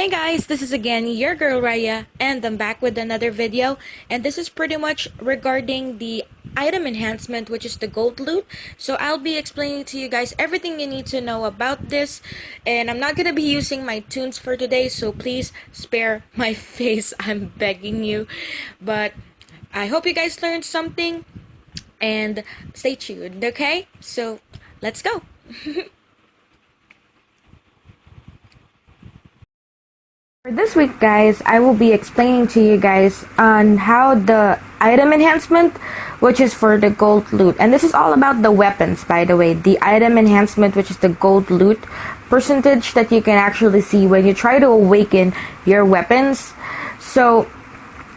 Hey guys, this is again your girl Raya, and I'm back with another video, and this is pretty much regarding the item enhancement, which is the gold loot. So I'll be explaining to you guys everything you need to know about this, and I'm not gonna be using my tunes for today, so please spare my face, I'm begging you. But I hope you guys learned something, and stay tuned, okay? So let's go. For this week, guys, I will be explaining to you guys on how the item enhancement, which is for the gold loot, and this is all about the weapons, by the way. The item enhancement, which is the gold loot percentage that you can actually see when you try to awaken your weapons. So,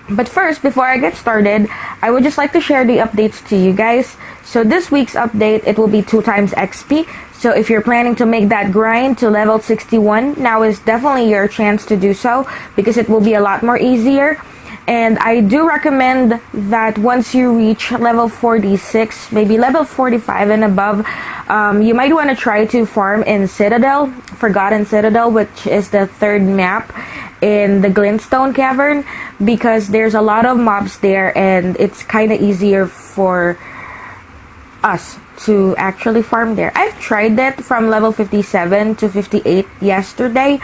but first, before I get started, I would just like to share the updates to you guys. So this week's update, it will be 2 times XP. So if you're planning to make that grind to level 61, now is definitely your chance to do so, because it will be a lot more easier. And I do recommend that once you reach level 46, maybe level 45 and above, you might want to try to farm in Citadel, Forgotten Citadel, which is the 3rd map in the Glintstone Cavern, because there's a lot of mobs there and it's kind of easier for us to actually farm there. I've tried that from level 57 to 58 yesterday,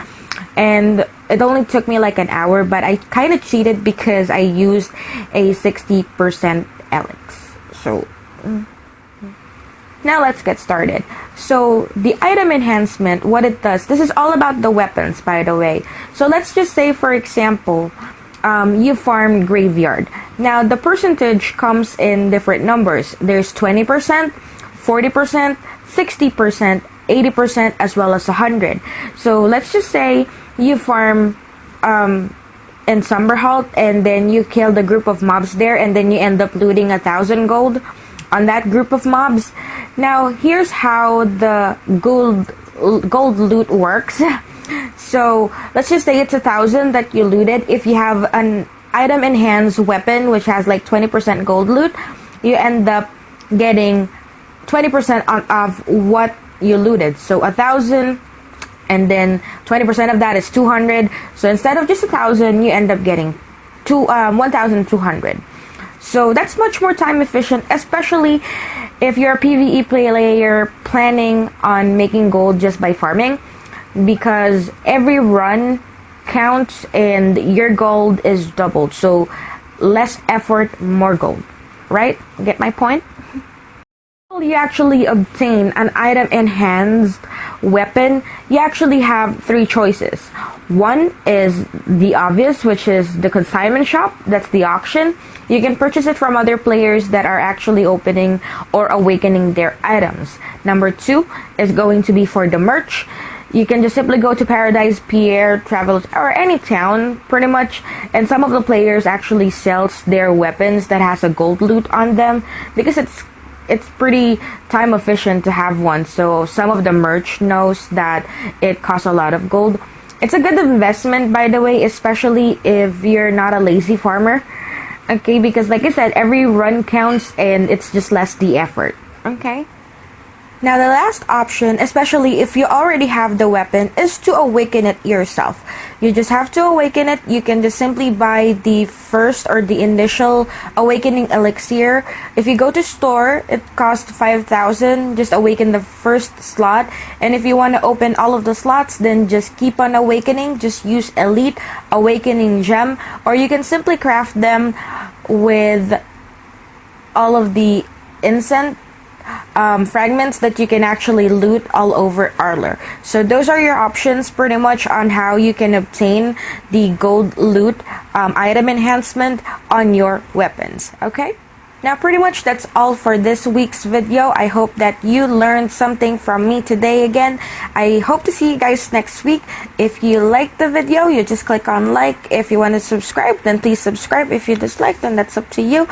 and it only took me like an hour, but I kind of cheated because I used a 60% Elix. So now let's get started. So the item enhancement, what it does, this is all about the weapons, by the way. So let's just say, for example, you farm graveyard. Now the percentage comes in different numbers. There's 20%, 40%, 60%, 80%, as well as 100. So let's just say you farm in Summerhalt, and then you kill the group of mobs there, and then you end up looting 1,000 gold on that group of mobs. Now here's how the gold loot works. So let's just say it's 1,000 that you looted. If you have an item enhanced weapon which has like 20% gold loot, you end up getting 20% of what you looted. So 1,000, and then 20% of that is 200. So instead of just 1,000, you end up getting 1,200. So that's much more time efficient, especially if you're a PvE player planning on making gold just by farming, because every run counts and your gold is doubled. So less effort, more gold, right? Get my point? You actually obtain an item enhanced weapon, you actually have 3 choices. One is the obvious, which is the Consignment Shop. That's the auction. You can purchase it from other players that are actually opening or awakening their items. Number 2 is going to be for the merch. You can just simply go to Paradise, Pierre, Travels, or any town, pretty much, and some of the players actually sells their weapons that has a gold loot on them, because it's pretty time efficient to have one. So some of the merch knows that it costs a lot of gold. It's a good investment, by the way, especially if you're not a lazy farmer. Okay, because like I said, every run counts and it's just less the effort. Okay. Now the last option, especially if you already have the weapon, is to awaken it yourself. You just have to awaken it. You can just simply buy the first or the initial awakening elixir. If you go to store, it costs 5,000. Just awaken the first slot. And if you want to open all of the slots, then just keep on awakening. Just use elite awakening gem, or you can simply craft them with all of the incense fragments that you can actually loot all over Arler. So those are your options pretty much on how you can obtain the gold loot item enhancement on your weapons. Okay? Now pretty much that's all for this week's video. I hope that you learned something from me today again. I hope to see you guys next week. If you like the video, you just click on like. If you want to subscribe, then please subscribe. If you dislike, then that's up to you.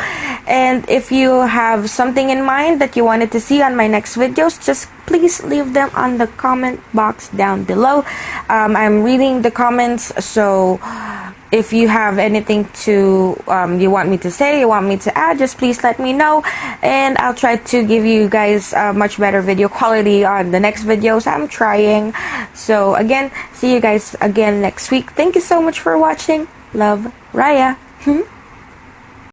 And if you have something in mind that you wanted to see on my next videos, just please leave them on the comment box down below. I'm reading the comments, so if you have anything to you want me to say, you want me to add, just please let me know, and I'll try to give you guys a much better video quality on the next videos. I'm trying. So again, see you guys again next week. Thank you so much for watching. Love, Raya.